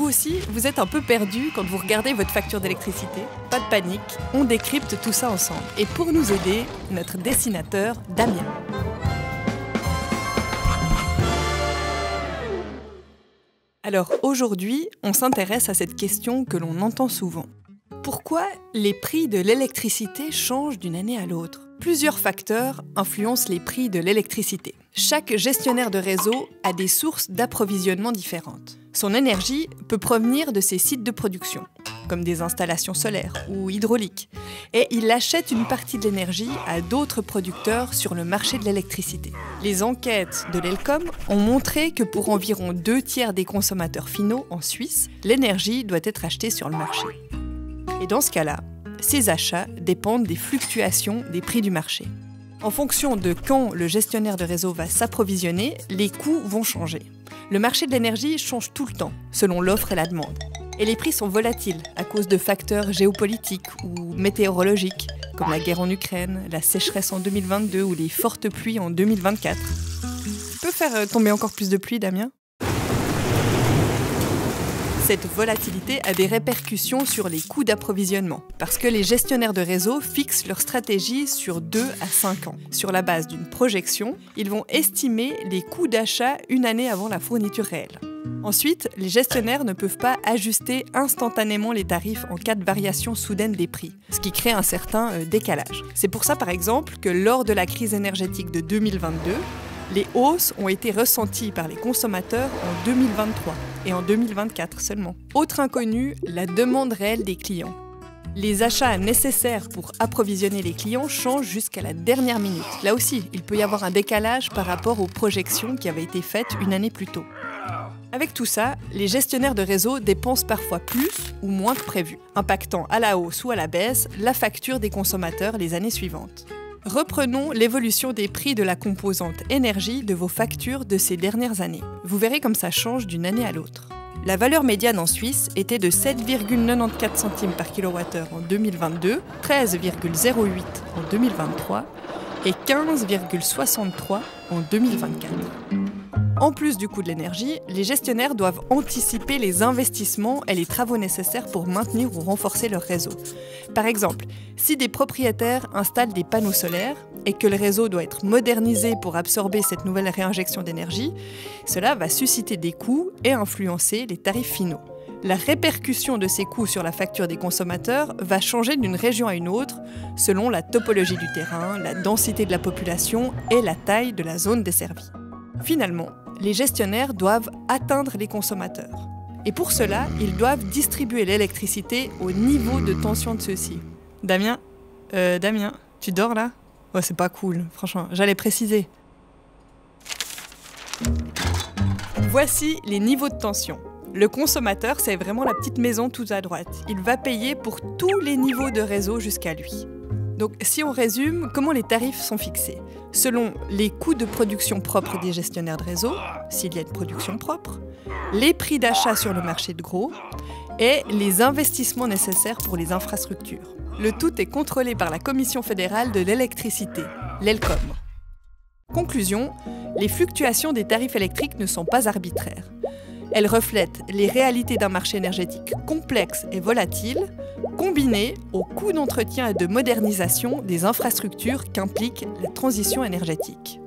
Vous aussi, vous êtes un peu perdu quand vous regardez votre facture d'électricité? Pas de panique, on décrypte tout ça ensemble. Et pour nous aider, notre dessinateur Damien. Alors aujourd'hui, on s'intéresse à cette question que l'on entend souvent. Pourquoi les prix de l'électricité changent d'une année à l'autre? Plusieurs facteurs influencent les prix de l'électricité. Chaque gestionnaire de réseau a des sources d'approvisionnement différentes. Son énergie peut provenir de ses sites de production, comme des installations solaires ou hydrauliques, et il achète une partie de l'énergie à d'autres producteurs sur le marché de l'électricité. Les enquêtes de l'Elcom ont montré que pour environ 2/3 des consommateurs finaux en Suisse, l'énergie doit être achetée sur le marché. Et dans ce cas-là, ces achats dépendent des fluctuations des prix du marché. En fonction de quand le gestionnaire de réseau va s'approvisionner, les coûts vont changer. Le marché de l'énergie change tout le temps, selon l'offre et la demande. Et les prix sont volatiles à cause de facteurs géopolitiques ou météorologiques, comme la guerre en Ukraine, la sécheresse en 2022 ou les fortes pluies en 2024. Tu peux faire tomber encore plus de pluie, Damien ? Cette volatilité a des répercussions sur les coûts d'approvisionnement, parce que les gestionnaires de réseau fixent leur stratégie sur 2 à 5 ans. Sur la base d'une projection, ils vont estimer les coûts d'achat une année avant la fourniture réelle. Ensuite, les gestionnaires ne peuvent pas ajuster instantanément les tarifs en cas de variation soudaine des prix, ce qui crée un certain décalage. C'est pour ça, par exemple, que lors de la crise énergétique de 2022, les hausses ont été ressenties par les consommateurs en 2023 et en 2024 seulement. Autre inconnu, la demande réelle des clients. Les achats nécessaires pour approvisionner les clients changent jusqu'à la dernière minute. Là aussi, il peut y avoir un décalage par rapport aux projections qui avaient été faites une année plus tôt. Avec tout ça, les gestionnaires de réseau dépensent parfois plus ou moins que prévu, impactant à la hausse ou à la baisse la facture des consommateurs les années suivantes. Reprenons l'évolution des prix de la composante énergie de vos factures de ces dernières années. Vous verrez comme ça change d'une année à l'autre. La valeur médiane en Suisse était de 7,94 centimes par kilowattheure en 2022, 13,08 en 2023 et 15,63 en 2024. En plus du coût de l'énergie, les gestionnaires doivent anticiper les investissements et les travaux nécessaires pour maintenir ou renforcer leur réseau. Par exemple, si des propriétaires installent des panneaux solaires et que le réseau doit être modernisé pour absorber cette nouvelle réinjection d'énergie, cela va susciter des coûts et influencer les tarifs finaux. La répercussion de ces coûts sur la facture des consommateurs va changer d'une région à une autre selon la topologie du terrain, la densité de la population et la taille de la zone desservie. Finalement, les gestionnaires doivent atteindre les consommateurs. Et pour cela, ils doivent distribuer l'électricité au niveau de tension de ceux-ci. Damien, tu dors là? Ouais, c'est pas cool, franchement, j'allais préciser. Voici les niveaux de tension. Le consommateur, c'est vraiment la petite maison tout à droite. Il va payer pour tous les niveaux de réseau jusqu'à lui. Donc, si on résume, comment les tarifs sont fixés? Selon les coûts de production propres des gestionnaires de réseau, s'il y a une production propre, les prix d'achat sur le marché de gros et les investissements nécessaires pour les infrastructures. Le tout est contrôlé par la Commission fédérale de l'électricité, l'Elcom. Conclusion, les fluctuations des tarifs électriques ne sont pas arbitraires. Elles reflètent les réalités d'un marché énergétique complexe et volatile, combinées aux coûts d'entretien et de modernisation des infrastructures qu'implique la transition énergétique.